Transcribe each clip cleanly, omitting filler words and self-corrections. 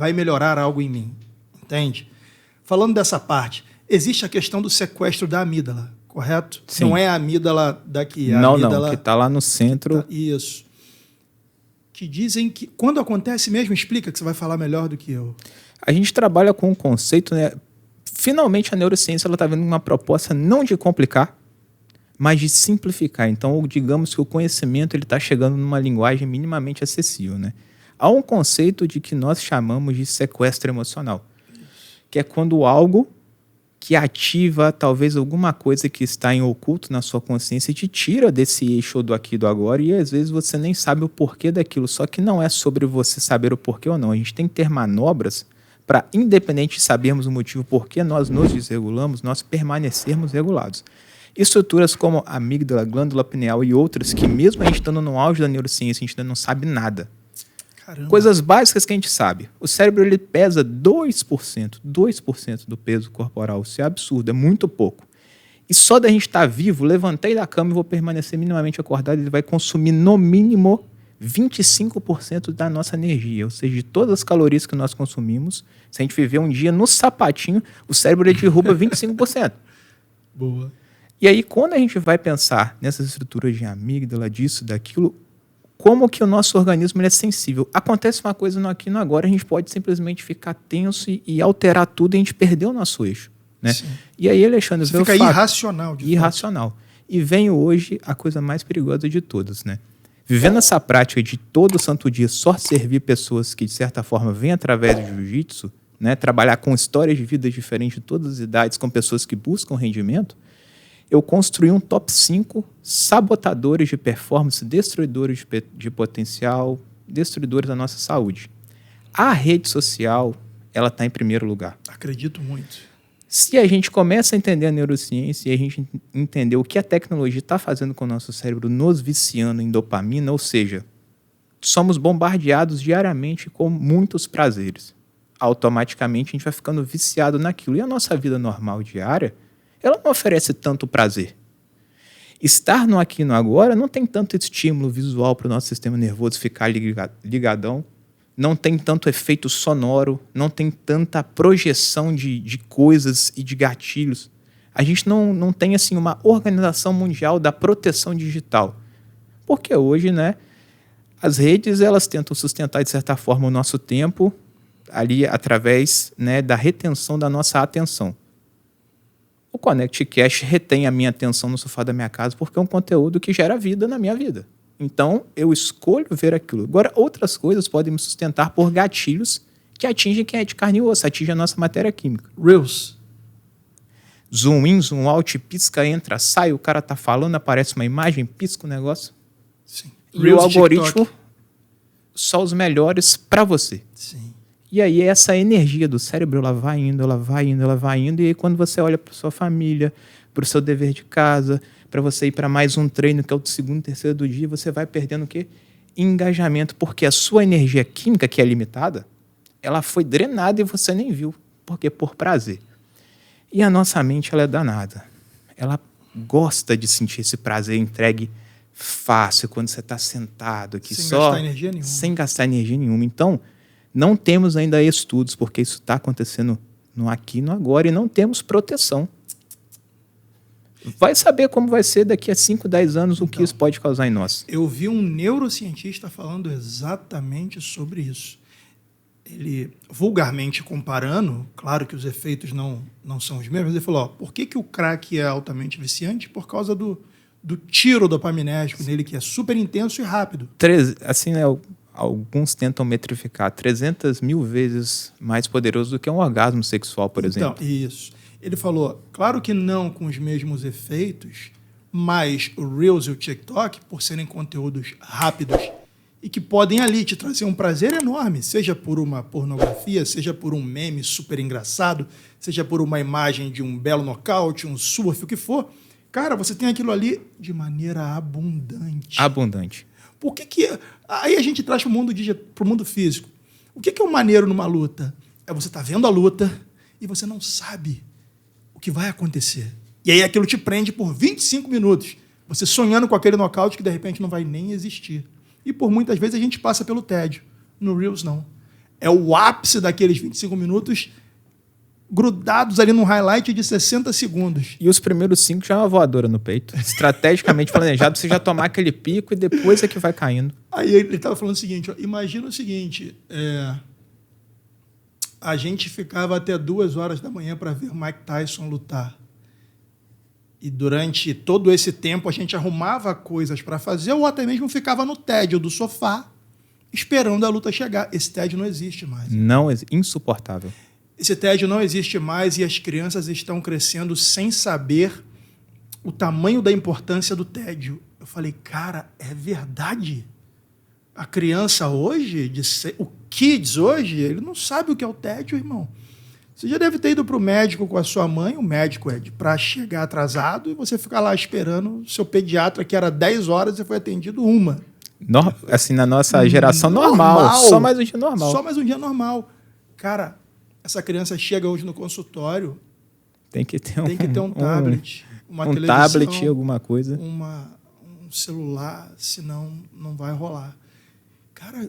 vai melhorar algo em mim, entende? Falando dessa parte, existe a questão do sequestro da amígdala, correto? Sim. Não é a amígdala daqui, é a Não, amígdala... que está lá no centro. Isso. Que dizem que, quando acontece mesmo, explica que você vai falar melhor do que eu. A gente trabalha com um conceito, né? Finalmente a neurociência está vendo uma proposta não de complicar, mas de simplificar. Então, digamos que o conhecimento está chegando numa linguagem minimamente acessível, né? Há um conceito de que nós chamamos de sequestro emocional, que é quando algo que ativa talvez alguma coisa que está em oculto na sua consciência e te tira desse eixo do aqui e do agora, e às vezes você nem sabe o porquê daquilo, só que não é sobre você saber o porquê ou não. A gente tem que ter manobras para, independente de sabermos o motivo por que nós nos desregulamos, nós permanecermos regulados. Estruturas como a amígdala, glândula pineal e outras que, mesmo a gente estando no auge da neurociência, a gente ainda não sabe nada. Caramba. Coisas básicas que a gente sabe. O cérebro ele pesa 2% do peso corporal. Isso é absurdo, é muito pouco. E só da gente estar vivo, levantei da cama e vou permanecer minimamente acordado, ele vai consumir no mínimo 25% da nossa energia. Ou seja, de todas as calorias que nós consumimos, se a gente viver um dia no sapatinho, o cérebro ele derruba 25%. Boa. E aí, quando a gente vai pensar nessas estruturas de amígdala, disso, daquilo, como que o nosso organismo ele é sensível. Acontece uma coisa no aqui e no agora, a gente pode simplesmente ficar tenso e alterar tudo e a gente perder o nosso eixo. Né? E aí, Alexandre... Você fica irracional. Irracional. E vem hoje a coisa mais perigosa de todas. Né? Vivendo essa prática de todo santo dia só servir pessoas que, de certa forma, vêm através do jiu-jitsu, né? Trabalhar com histórias de vida diferentes de todas as idades, com pessoas que buscam rendimento, eu construí um top 5 sabotadores de performance, destruidores de potencial, destruidores da nossa saúde. A rede social, ela está em primeiro lugar. Acredito muito. Se a gente começa a entender a neurociência e a gente entender o que a tecnologia está fazendo com o nosso cérebro, nos viciando em dopamina, ou seja, somos bombardeados diariamente com muitos prazeres. Automaticamente a gente vai ficando viciado naquilo. E a nossa vida normal diária, ela não oferece tanto prazer. Estar no aqui e no agora não tem tanto estímulo visual para o nosso sistema nervoso ficar ligadão, não tem tanto efeito sonoro, não tem tanta projeção de coisas e de gatilhos. A gente não tem assim, uma organização mundial da proteção digital. Porque hoje, né, as redes elas tentam sustentar, de certa forma, o nosso tempo ali através, né, da retenção da nossa atenção. O Connect Cash retém a minha atenção no sofá da minha casa porque é um conteúdo que gera vida na minha vida. Então, eu escolho ver aquilo. Agora, outras coisas podem me sustentar por gatilhos que atingem quem é de carne e osso, atingem a nossa matéria química. Reels. Zoom in, zoom out, pisca, entra, sai, o cara tá falando, aparece uma imagem, pisca o negócio. Sim. E Reels, o algoritmo, TikTok. só os melhores para você. Sim. E aí essa energia do cérebro, ela vai indo, e aí quando você olha para sua família, para o seu dever de casa, para você ir para mais um treino, que é o segundo, terceiro do dia, você vai perdendo o quê? Engajamento, porque a sua energia química, que é limitada, ela foi drenada e você nem viu, porque por prazer. E a nossa mente, ela é danada. Ela gosta de sentir esse prazer entregue fácil, quando você está sentado aqui sem só... gastar energia nenhuma. Sem gastar energia nenhuma. Então, não temos ainda estudos, porque isso está acontecendo no aqui e no agora, e não temos proteção. Vai saber como vai ser daqui a 5, 10 anos, o que isso pode causar em nós. Eu vi um neurocientista falando exatamente sobre isso. Ele, vulgarmente comparando, claro que os efeitos não são os mesmos, ele falou, ó, por que o crack é altamente viciante? Por causa do tiro dopaminérgico nele, que é super intenso e rápido. Assim, né, alguns tentam metrificar 300 mil vezes mais poderoso do que um orgasmo sexual, por exemplo. Então, isso. Ele falou, claro que não com os mesmos efeitos, mas o Reels e o TikTok, por serem conteúdos rápidos e que podem ali te trazer um prazer enorme, seja por uma pornografia, seja por um meme super engraçado, seja por uma imagem de um belo nocaute, um surf, o que for, cara, você tem aquilo ali de maneira abundante. Abundante. Por que aí a gente traz para o mundo físico. O que é o maneiro numa luta? É você estar vendo a luta e você não sabe o que vai acontecer. E aí aquilo te prende por 25 minutos. Você sonhando com aquele nocaute que de repente não vai nem existir. E por muitas vezes a gente passa pelo tédio. No Reels, não. É o ápice daqueles 25 minutos grudados ali num highlight de 60 segundos. E os primeiros 5 já é uma voadora no peito. Estrategicamente planejado, você já tomar aquele pico e depois é que vai caindo. Aí ele estava falando o seguinte, ó, imagina o seguinte, a gente ficava até 2 horas da manhã para ver Mike Tyson lutar. E durante todo esse tempo a gente arrumava coisas para fazer ou até mesmo ficava no tédio do sofá esperando a luta chegar. Esse tédio não existe mais. Não, insuportável. Esse tédio não existe mais e as crianças estão crescendo sem saber o tamanho da importância do tédio. Eu falei, cara, é verdade. A criança hoje, o kids hoje, ele não sabe o que é o tédio, irmão. Você já deve ter ido para o médico com a sua mãe, o médico é para chegar atrasado e você ficar lá esperando o seu pediatra, que era 10 horas e foi atendido 1. Assim, na nossa geração normal. Só mais um dia normal. Só mais um dia normal. Cara, essa criança chega hoje no consultório, tem que ter um tablet, uma televisão, tablet, alguma coisa. Um celular, senão não vai rolar. Cara,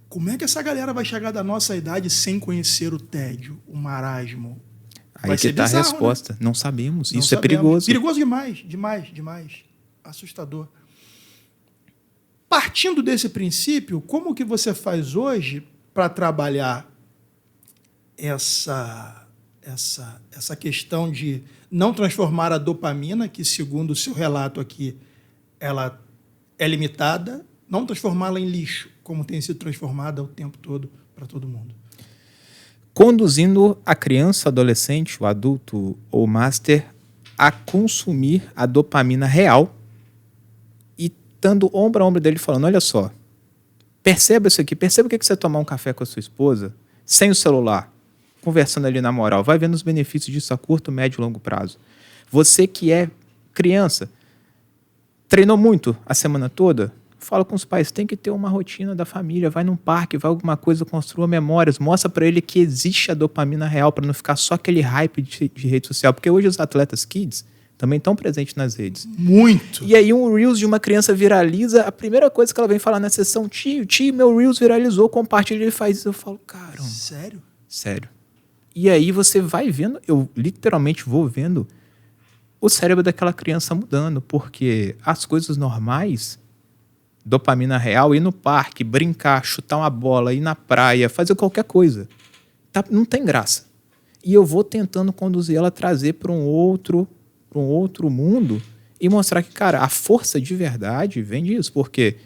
como é que essa galera vai chegar da nossa idade sem conhecer o tédio, o marasmo? Aí que está a resposta. Né? Não sabemos. Isso é perigoso. Perigoso demais. Assustador. Partindo desse princípio, como que você faz hoje para trabalhar essa questão de não transformar a dopamina, que segundo o seu relato aqui, ela é limitada, não transformá-la em lixo, como tem sido transformada o tempo todo para todo mundo? Conduzindo a criança, adolescente, o adulto ou master a consumir a dopamina real e estando ombro a ombro dele falando, olha só, perceba isso aqui, perceba o que você tomar um café com a sua esposa, sem o celular, conversando ali na moral, vai vendo os benefícios disso a curto, médio e longo prazo. Você que é criança, treinou muito a semana toda, fala com os pais, tem que ter uma rotina da família, vai num parque, vai alguma coisa, construa memórias, mostra para ele que existe a dopamina real, para não ficar só aquele hype de rede social, porque hoje os atletas kids também estão presentes nas redes. Muito! E aí um Reels de uma criança viraliza, a primeira coisa que ela vem falar na sessão, tio, meu Reels viralizou, compartilha, ele faz isso. Eu falo, caramba. Sério. E aí você vai vendo, eu literalmente vou vendo o cérebro daquela criança mudando, porque as coisas normais, dopamina real, ir no parque, brincar, chutar uma bola, ir na praia, fazer qualquer coisa, não tem graça. E eu vou tentando conduzir ela a trazer para um outro mundo e mostrar que, cara, a força de verdade vem disso, porque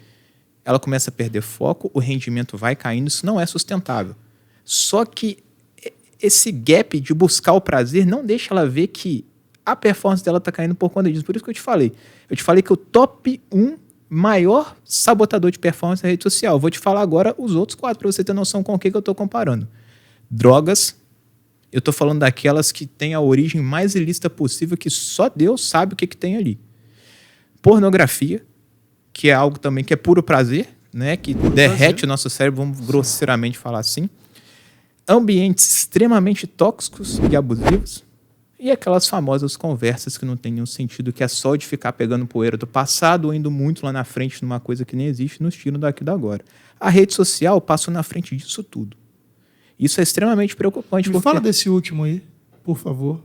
ela começa a perder foco, o rendimento vai caindo, isso não é sustentável. Só que esse gap de buscar o prazer não deixa ela ver que a performance dela está caindo por conta disso. Por isso que eu te falei. Eu te falei que o top 1 maior sabotador de performance é a rede social. Eu vou te falar agora os outros 4 para você ter noção com o que eu estou comparando. Drogas. Eu estou falando daquelas que têm a origem mais ilícita possível, que só Deus sabe o que tem ali. Pornografia, que é algo também que é puro prazer, né? Que derrete o nosso cérebro, vamos grosseiramente falar assim. Ambientes extremamente tóxicos e abusivos. E aquelas famosas conversas que não tem nenhum sentido, que é só de ficar pegando poeira do passado ou indo muito lá na frente numa coisa que nem existe, nos tiram daqui da agora. A rede social passou na frente disso tudo. Isso é extremamente preocupante. Me fala desse último aí, por favor.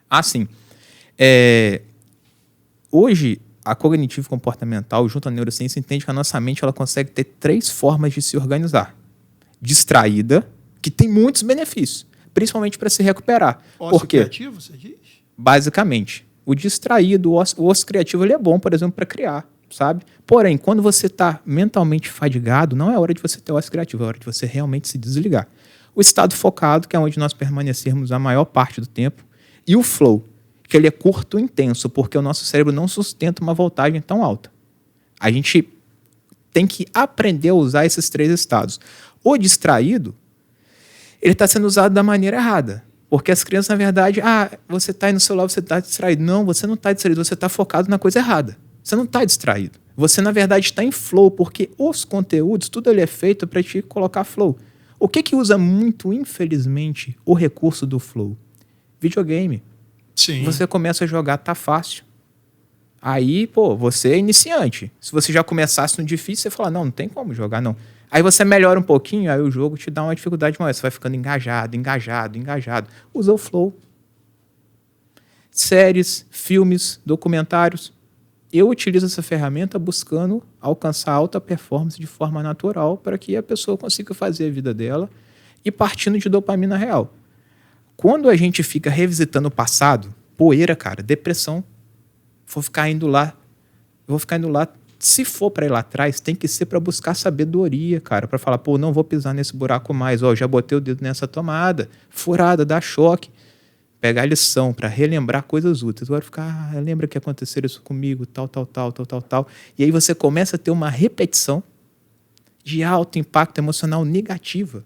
Ah, sim. Hoje, a cognitivo-comportamental, junto à neurociência, entende que a nossa mente ela consegue ter 3 formas de se organizar. Distraída, que tem muitos benefícios, principalmente para se recuperar. Ócio criativo, você diz? Basicamente. O distraído, o ócio criativo, ele é bom, por exemplo, para criar, sabe? Porém, quando você está mentalmente fadigado, não é hora de você ter ócio criativo, é hora de você realmente se desligar. O estado focado, que é onde nós permanecermos a maior parte do tempo, e o flow, que ele é curto e intenso, porque o nosso cérebro não sustenta uma voltagem tão alta. A gente tem que aprender a usar esses 3 estados. O distraído, ele está sendo usado da maneira errada. Porque as crianças, na verdade, você está aí no celular, você está distraído. Não, você não está distraído, você está focado na coisa errada. Você não está distraído. Você, na verdade, está em flow, porque os conteúdos, tudo ele é feito para te colocar flow. O que usa muito, infelizmente, o recurso do flow? Videogame. Sim. Você começa a jogar, tá fácil. Aí, você é iniciante. Se você já começasse no difícil, você fala, não tem como jogar, não. Aí você melhora um pouquinho, aí o jogo te dá uma dificuldade maior. Você vai ficando engajado. Usa o Flow. Séries, filmes, documentários. Eu utilizo essa ferramenta buscando alcançar alta performance de forma natural para que a pessoa consiga fazer a vida dela e partindo de dopamina real. Quando a gente fica revisitando o passado, poeira, cara, depressão, vou ficar indo lá. Se for para ir lá atrás, tem que ser para buscar sabedoria, cara, para falar, pô, não vou pisar nesse buraco mais, ó, já botei o dedo nessa tomada, furada, dá choque. Pegar a lição para relembrar coisas úteis. Agora ficar, lembra que aconteceu isso comigo, tal. E aí você começa a ter uma repetição de alto impacto emocional negativa.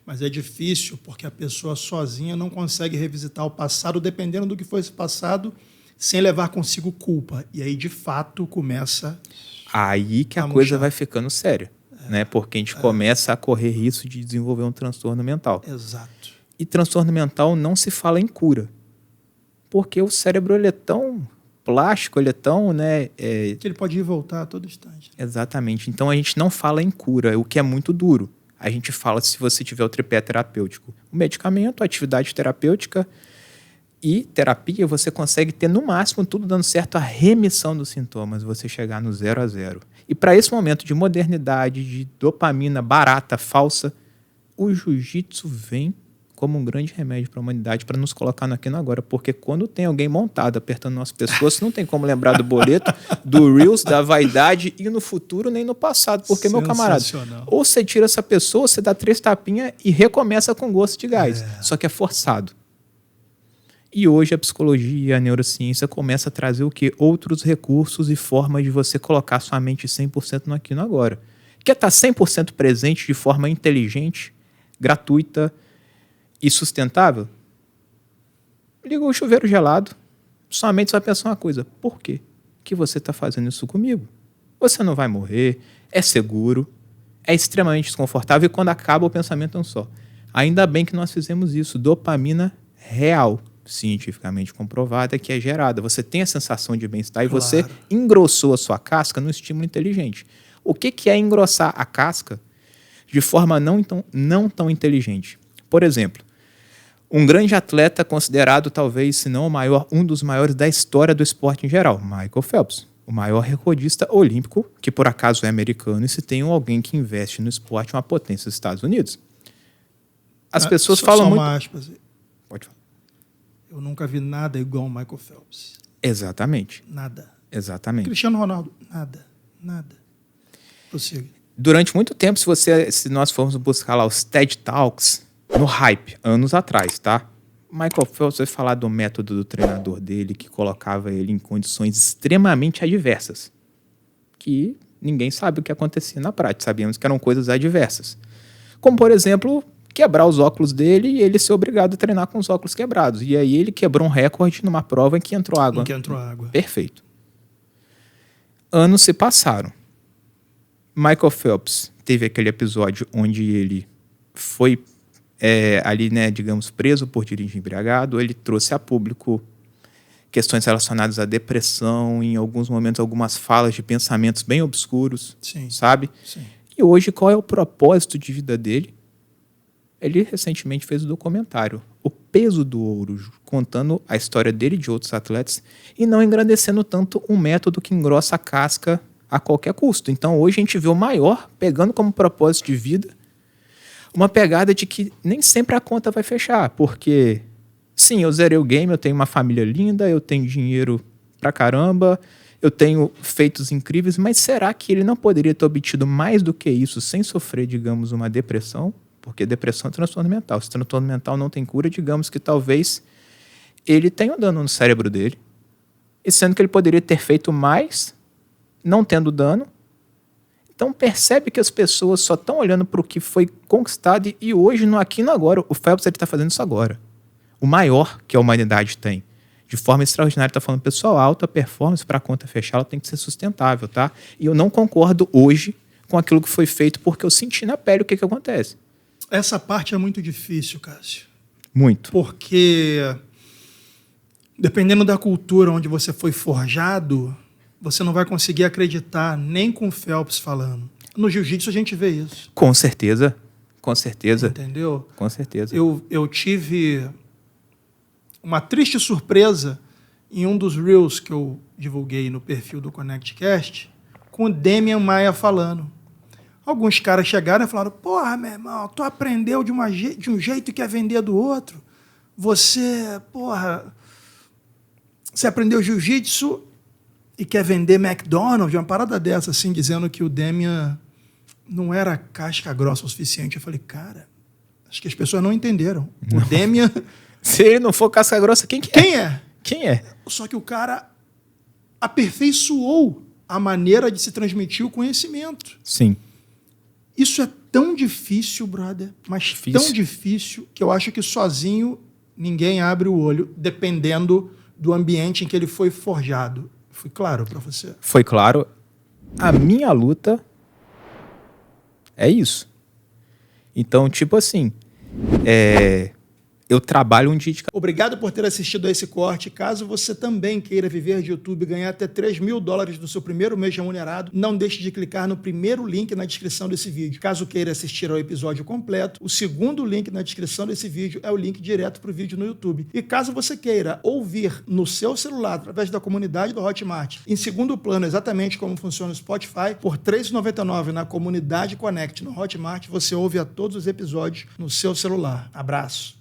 Mas é difícil porque a pessoa sozinha não consegue revisitar o passado, dependendo do que foi esse passado, sem levar consigo culpa. E aí, de fato, começa... Aí que a coisa vai ficando séria, né? Porque a gente começa a correr risco de desenvolver um transtorno mental. Exato. E transtorno mental não se fala em cura. Porque o cérebro ele é tão plástico, ele é tão... né, que ele pode ir e voltar a todo instante. Exatamente. Então a gente não fala em cura, o que é muito duro. A gente fala se você tiver o tripé terapêutico. O medicamento, a atividade terapêutica e terapia, você consegue ter no máximo, tudo dando certo, a remissão dos sintomas, você chegar no 0 a 0. E para esse momento de modernidade, de dopamina barata, falsa, o jiu-jitsu vem como um grande remédio para a humanidade, para nos colocar no aqui e no agora. Porque quando tem alguém montado apertando nosso pescoço, não tem como lembrar do boleto, do Reels, da vaidade e no futuro nem no passado. Porque, meu camarada, ou você tira essa pessoa, você dá 3 tapinhas e recomeça com gosto de gás. Só que é forçado. E hoje a psicologia, a neurociência começa a trazer o quê? Outros recursos e formas de você colocar sua mente 100% no aqui e no agora. Quer estar 100% presente de forma inteligente, gratuita e sustentável? Liga o chuveiro gelado, sua mente vai pensar uma coisa: por quê que você está fazendo isso comigo? Você não vai morrer, é seguro, é extremamente desconfortável e quando acaba o pensamento é um só. Ainda bem que nós fizemos isso. Dopamina real, cientificamente comprovada, que é gerada. Você tem a sensação de bem-estar e você engrossou a sua casca no estímulo inteligente. O que é engrossar a casca de forma não tão inteligente? Por exemplo, um grande atleta considerado talvez, se não o maior, um dos maiores da história do esporte em geral, Michael Phelps, o maior recordista olímpico, que por acaso é americano, e se tem alguém que investe no esporte, uma potência dos Estados Unidos. As pessoas falam muito... aspas. Pode falar. Eu nunca vi nada igual ao Michael Phelps. Exatamente. Nada. Exatamente. Cristiano Ronaldo, nada. Prossiga. Durante muito tempo, se nós formos buscar lá os TED Talks, no hype, anos atrás, tá? Michael Phelps vai falar do método do treinador dele, que colocava ele em condições extremamente adversas, que ninguém sabe o que acontecia na prática, sabíamos que eram coisas adversas. Como, por exemplo, quebrar os óculos dele e ele ser obrigado a treinar com os óculos quebrados. E aí ele quebrou um recorde numa prova em que entrou água. Perfeito. Anos se passaram. Michael Phelps teve aquele episódio onde ele foi ali, né, digamos, preso por dirigir embriagado. Ele trouxe a público questões relacionadas à depressão, em alguns momentos algumas falas de pensamentos bem obscuros, sabe? Sim. E hoje qual é o propósito de vida dele? Ele recentemente fez um documentário, O Peso do Ouro, contando a história dele e de outros atletas e não engrandecendo tanto um método que engrossa a casca a qualquer custo. Então hoje a gente vê o maior pegando como propósito de vida uma pegada de que nem sempre a conta vai fechar, porque sim, eu zerei o game, eu tenho uma família linda, eu tenho dinheiro pra caramba, eu tenho feitos incríveis, mas será que ele não poderia ter obtido mais do que isso sem sofrer, digamos, uma depressão? Porque depressão é transtorno mental. Se transtorno mental não tem cura, digamos que talvez ele tenha um dano no cérebro dele, e sendo que ele poderia ter feito mais, não tendo dano. Então percebe que as pessoas só estão olhando para o que foi conquistado e hoje, no aqui e no agora. O Phelps está fazendo isso agora. O maior que a humanidade tem. De forma extraordinária, está falando, pessoal, a alta performance para a conta fechar, ela tem que ser sustentável, tá? E eu não concordo hoje com aquilo que foi feito, porque eu senti na pele o que acontece. Essa parte é muito difícil, Cássio. Muito. Porque, dependendo da cultura onde você foi forjado, você não vai conseguir acreditar nem com o Phelps falando. No jiu-jitsu a gente vê isso. Com certeza. Com certeza. Entendeu? Com certeza. Eu tive uma triste surpresa em um dos Reels que eu divulguei no perfil do ConnectCast, com o Demian Maia falando. Alguns caras chegaram e falaram, porra, meu irmão, tu aprendeu de um jeito e quer vender do outro. Você aprendeu jiu-jitsu e quer vender McDonald's, uma parada dessa, assim, dizendo que o Demian não era casca grossa o suficiente. Eu falei, cara, acho que as pessoas não entenderam. O Demian... Se ele não for casca grossa, quem que é? Quem é? Quem é? Só que o cara aperfeiçoou a maneira de se transmitir o conhecimento. Sim. Isso é tão difícil, brother, mas tão difícil que eu acho que sozinho ninguém abre o olho, dependendo do ambiente em que ele foi forjado. Foi claro para você? Foi claro. A minha luta é isso. Então, tipo assim, eu trabalho um dia de... Obrigado por ter assistido a esse corte. Caso você também queira viver de YouTube e ganhar até $3.000 no seu primeiro mês remunerado, não deixe de clicar no primeiro link na descrição desse vídeo. Caso queira assistir ao episódio completo, o segundo link na descrição desse vídeo é o link direto para o vídeo no YouTube. E caso você queira ouvir no seu celular, através da comunidade do Hotmart, em segundo plano, exatamente como funciona o Spotify, por R$ 3,99 na comunidade Connect no Hotmart, você ouve a todos os episódios no seu celular. Abraço.